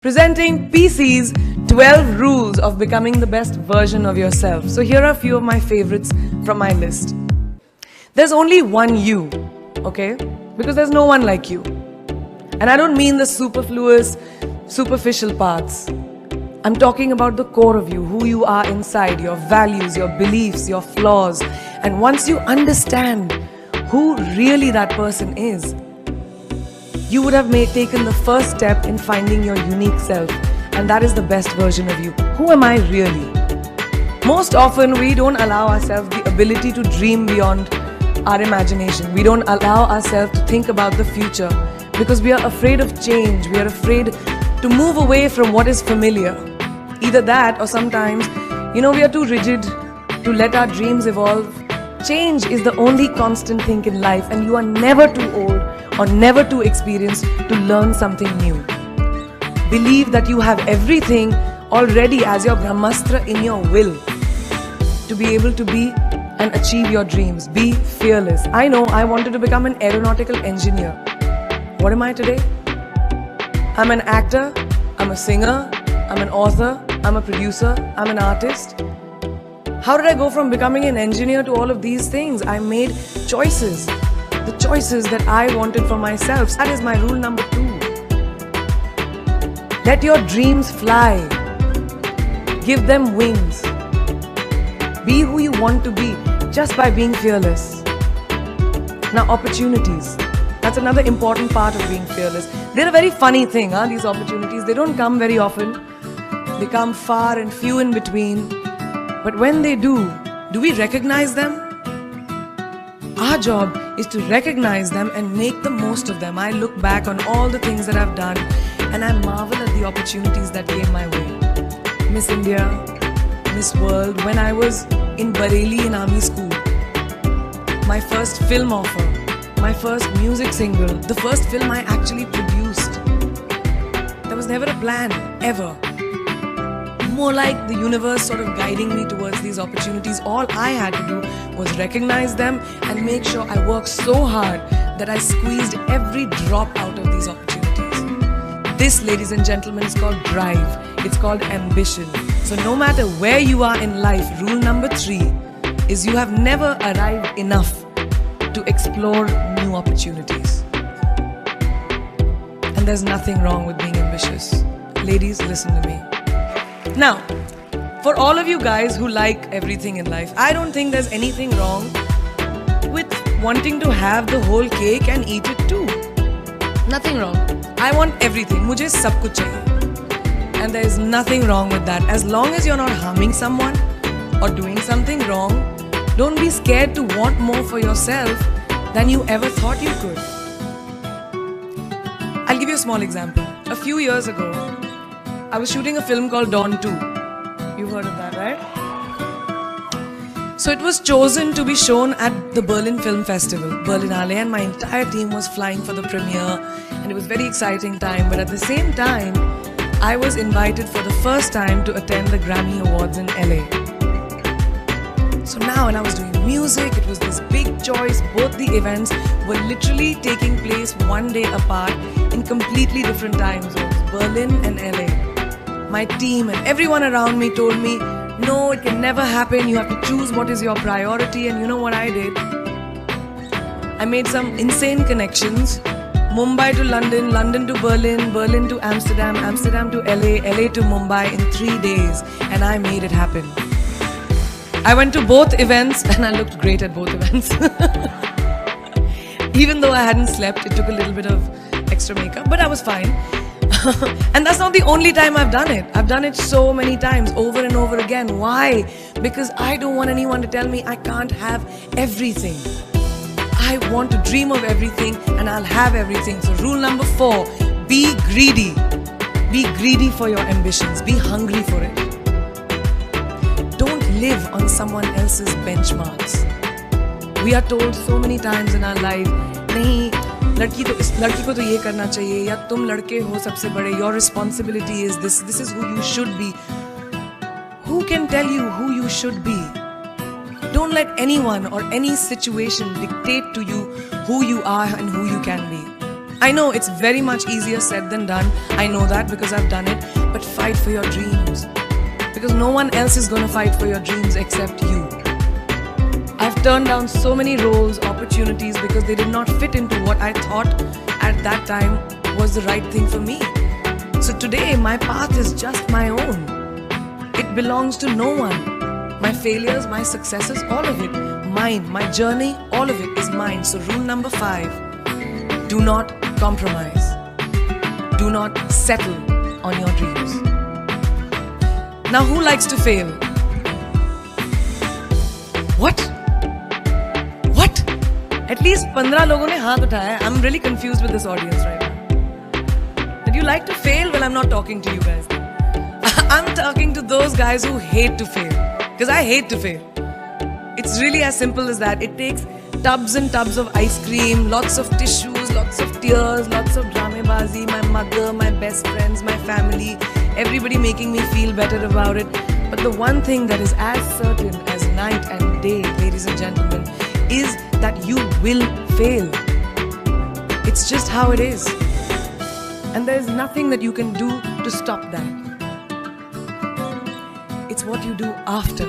Presenting PC's 12 rules of becoming the best version of yourself. So here are a few of my favorites from my list. There's only one you, okay? Because there's no one like you. And I don't mean the superfluous, superficial parts. I'm talking about the core of you, who you are inside, your values, your beliefs, your flaws. And once you understand who really that person is, you would have taken the first step in finding your unique self. And that is the best version of you. Who am I really? Most often, we don't allow ourselves the ability to dream beyond our imagination. We don't allow ourselves to think about the future because we are afraid of change. We are afraid to move away from what is familiar. Either that or sometimes, we are too rigid to let our dreams evolve. Change is the only constant thing in life, and you are never too old or never too experienced to learn something new. Believe that you have everything already as your Brahmastra in your will to be able to be and achieve your dreams. Be fearless. I know I wanted to become an aeronautical engineer. What am I today? I'm an actor, I'm a singer, I'm an author, I'm a producer, I'm an artist. How did I go from becoming an engineer to all of these things? I made choices. The choices that I wanted for myself. That is my rule number 2. Let your dreams fly. Give them wings. Be who you want to be just by being fearless. Now, opportunities. That's another important part of being fearless. They're a very funny thing, these opportunities. They don't come very often. They come far and few in between. But when they do we recognize them? Our job is to recognize them and make the most of them. I look back on all the things that I've done and I marvel at the opportunities that came my way. Miss India, Miss World, when I was in Bareilly in army school. My first film offer, my first music single, the first film I actually produced. There was never a plan, ever. More like the universe sort of guiding me towards these opportunities. All I had to do was recognize them and make sure I worked so hard that I squeezed every drop out of these opportunities. This, ladies and gentlemen, is called drive. It's called ambition. So no matter where you are in life, rule number 3 is you have never arrived enough to explore new opportunities. And there's nothing wrong with being ambitious. Ladies, listen to me. Now, for all of you guys who like everything in life, I don't think there's anything wrong with wanting to have the whole cake and eat it too. Nothing wrong. I want everything. Mujhe sab kuch chahiye. And there is nothing wrong with that. As long as you're not harming someone or doing something wrong, don't be scared to want more for yourself than you ever thought you could. I'll give you a small example. A few years ago, I was shooting a film called Dawn 2. You've heard of that, right? So it was chosen to be shown at the Berlin Film Festival, Berlinale, and my entire team was flying for the premiere, and it was a very exciting time. But at the same time, I was invited for the first time to attend the Grammy Awards in LA. So now when I was doing music, it was this big choice. Both the events were literally taking place one day apart in completely different time zones, Berlin and LA. My team and everyone around me told me, no, it can never happen. You have to choose what is your priority. And you know what I did? I made some insane connections. Mumbai to London, London to Berlin, Berlin to Amsterdam, Amsterdam to LA, LA to Mumbai in 3 days. And I made it happen. I went to both events and I looked great at both events. Even though I hadn't slept, it took a little bit of extra makeup, but I was fine. And that's not the only time I've done it. I've done it so many times, over and over again. Why? Because I don't want anyone to tell me I can't have everything. I want to dream of everything and I'll have everything. So rule number 4, be greedy. Be greedy for your ambitions. Be hungry for it. Don't live on someone else's benchmarks. We are told so many times in our life, nahi, लड़की को तो ये करना चाहिए या तुम लड़के हो सबसे बड़े, your responsibility is this is who you should be. Who can tell you who you should be? Don't let anyone or any situation dictate to you who you are and who you can be. I know it's very much easier said than done. I know that because I've done it. But fight for your dreams. Because no one else is going to fight for your dreams except you. I've turned down so many roles, opportunities because they did not fit into what I thought at that time was the right thing for me. So today, my path is just my own. It belongs to no one. My failures, my successes, all of it, mine. My journey, all of it is mine. So rule number 5, do not compromise. Do not settle on your dreams. Now, who likes to fail? What? At least 15 लोगों ने हाथ उठाया. I'm really confused with this audience right now. That you like to fail? Well, I'm not talking to you guys. I'm talking to those guys who hate to fail. Because I hate to fail. It's really as simple as that. It takes tubs and tubs of ice cream, lots of tissues, lots of tears, lots of dramebazi, my mother, my best friends, my family, everybody making me feel better about it. But the one thing that is as certain as night and day, ladies and gentlemen, is that you will fail. It's just how it is. And there's nothing that you can do to stop that. It's what you do after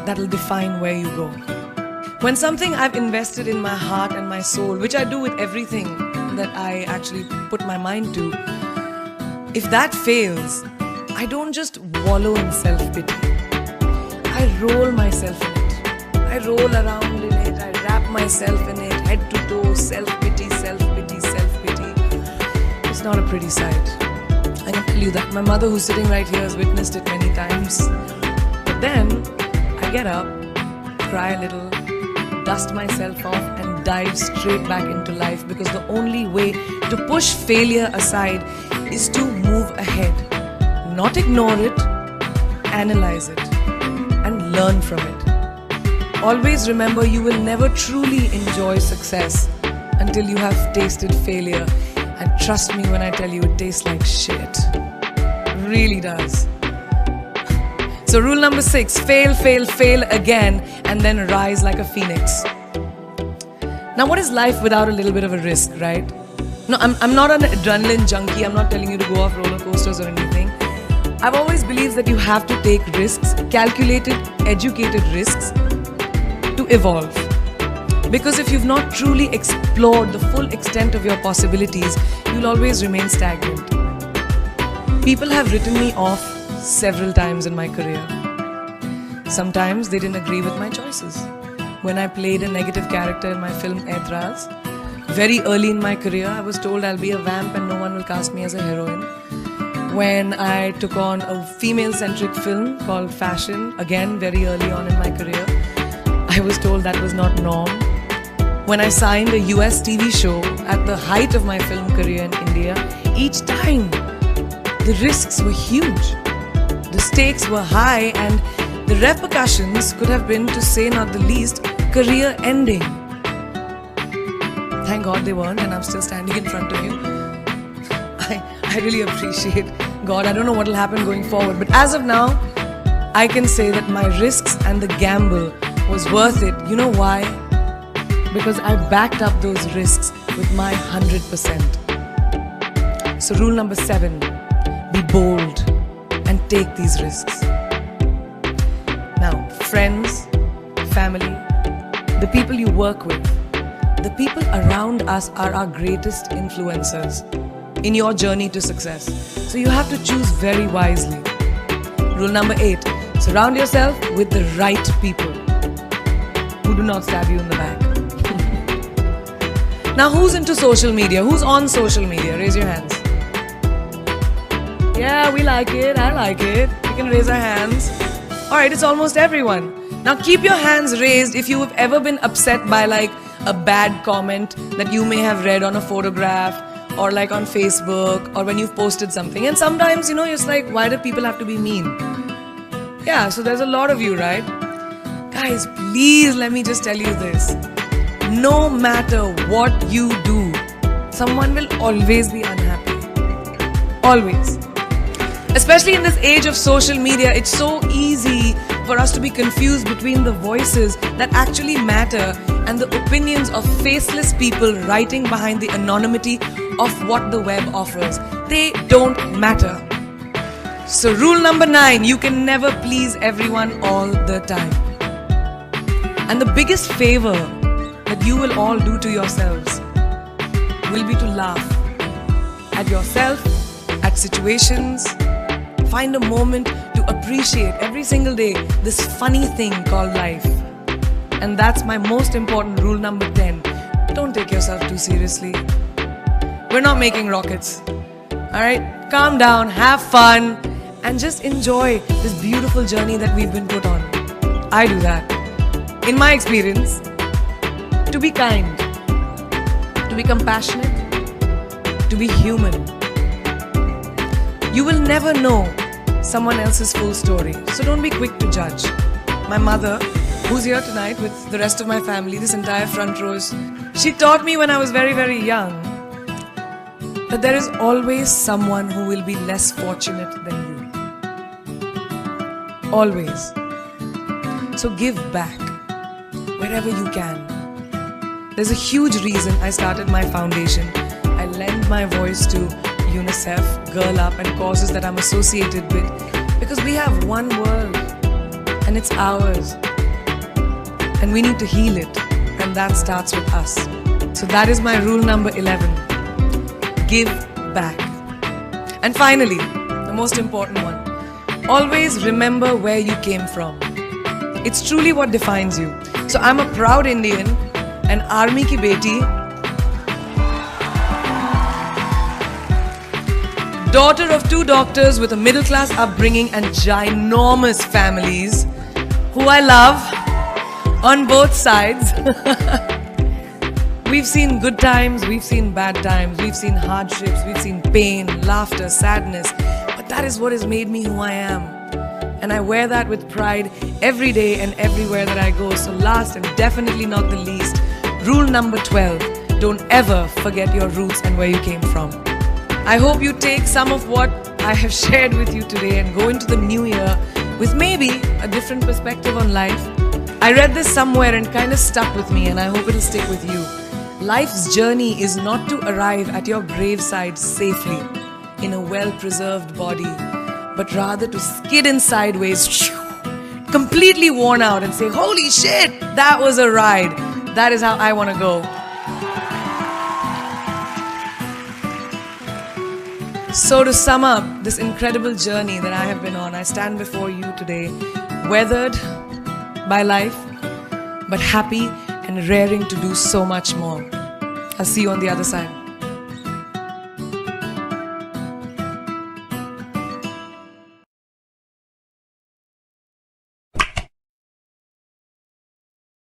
that'll define where you go. When something I've invested in my heart and my soul, which I do with everything that I actually put my mind to, if that fails, I don't just wallow in self-pity. I roll myself in it. I roll around in it. I wrap myself in it, head to toe, self-pity, self-pity, self-pity. It's not a pretty sight. I can tell you that. My mother, who's sitting right here, has witnessed it many times. But then, I get up, cry a little, dust myself off and dive straight back into life, because the only way to push failure aside is to move ahead. Not ignore it, analyze it, and learn from it. Always remember, you will never truly enjoy success until you have tasted failure. And trust me when I tell you, it tastes like shit. Really does. So rule number 6, fail, fail, fail again, and then rise like a phoenix. Now, what is life without a little bit of a risk, right? No, I'm not an adrenaline junkie. I'm not telling you to go off roller coasters or anything. I've always believed that you have to take risks, calculated, educated risks, to evolve. Because if you've not truly explored the full extent of your possibilities, you'll always remain stagnant. People have written me off several times in my career. Sometimes they didn't agree with my choices. When I played a negative character in my film Aitraz, very early in my career, I was told I'll be a vamp and no one will cast me as a heroine. When I took on a female-centric film called Fashion, again very early on in my career, I was told that was not norm. When I signed a US TV show at the height of my film career in India, each time the risks were huge. The stakes were high and the repercussions could have been, to say not the least, career ending. Thank God they weren't, and I'm still standing in front of you. I really appreciate God. I don't know what will happen going forward, but as of now, I can say that my risks and the gamble was worth it. You know why? Because I backed up those risks with my 100%. So rule number 7, be bold and take these risks. Now, friends, family, the people you work with, the people around us are our greatest influencers in your journey to success. So you have to choose very wisely. Rule number 8, surround yourself with the right people who do not stab you in the back. Now, who's into social media? Who's on social media? Raise your hands. Yeah, we like it. I like it. We can raise our hands. Alright, it's almost everyone. Now keep your hands raised if you have ever been upset by like a bad comment that you may have read on a photograph or like on Facebook or when you've posted something. And sometimes, you know, it's like, why do people have to be mean? Yeah, so there's a lot of you, right? Guys, please let me just tell you this. No matter what you do, someone will always be unhappy. Always. Especially in this age of social media, it's so easy for us to be confused between the voices that actually matter and the opinions of faceless people writing behind the anonymity of what the web offers. They don't matter. So rule number 9, you can never please everyone all the time. And the biggest favor that you will all do to yourselves will be to laugh at yourself, at situations. Find a moment to appreciate every single day this funny thing called life. And that's my most important rule number 10. Don't take yourself too seriously. We're not making rockets. Alright? Calm down, have fun, and just enjoy this beautiful journey that we've been put on. I do that. In my experience, to be kind, to be compassionate, to be human. You will never know someone else's full story, so don't be quick to judge. My mother, who's here tonight with the rest of my family, this entire front rows, she taught me when I was very, very young that there is always someone who will be less fortunate than you. Always. So give back wherever you can. There's a huge reason I started my foundation. I lend my voice to UNICEF, Girl Up, and causes that I'm associated with, because we have one world and it's ours, and we need to heal it, and that starts with us. So that is my rule number 11. Give back. And finally, the most important one, always remember where you came from. It's truly what defines you. So I'm a proud Indian, an army ki beti, daughter of 2 doctors with a middle-class upbringing and ginormous families, who I love on both sides. We've seen good times, we've seen bad times, we've seen hardships, we've seen pain, laughter, sadness. But that is what has made me who I am. And I wear that with pride every day and everywhere that I go. So last and definitely not the least, rule number 12, don't ever forget your roots and where you came from. I hope you take some of what I have shared with you today and go into the new year with maybe a different perspective on life. I read this somewhere and kind of stuck with me, and I hope it'll stick with you. Life's journey is not to arrive at your graveside safely in a well-preserved body, but rather to skid in sideways, completely worn out, and say, holy shit, that was a ride. That is how I want to go. So to sum up this incredible journey that I have been on, I stand before you today, weathered by life, but happy and raring to do so much more. I'll see you on the other side.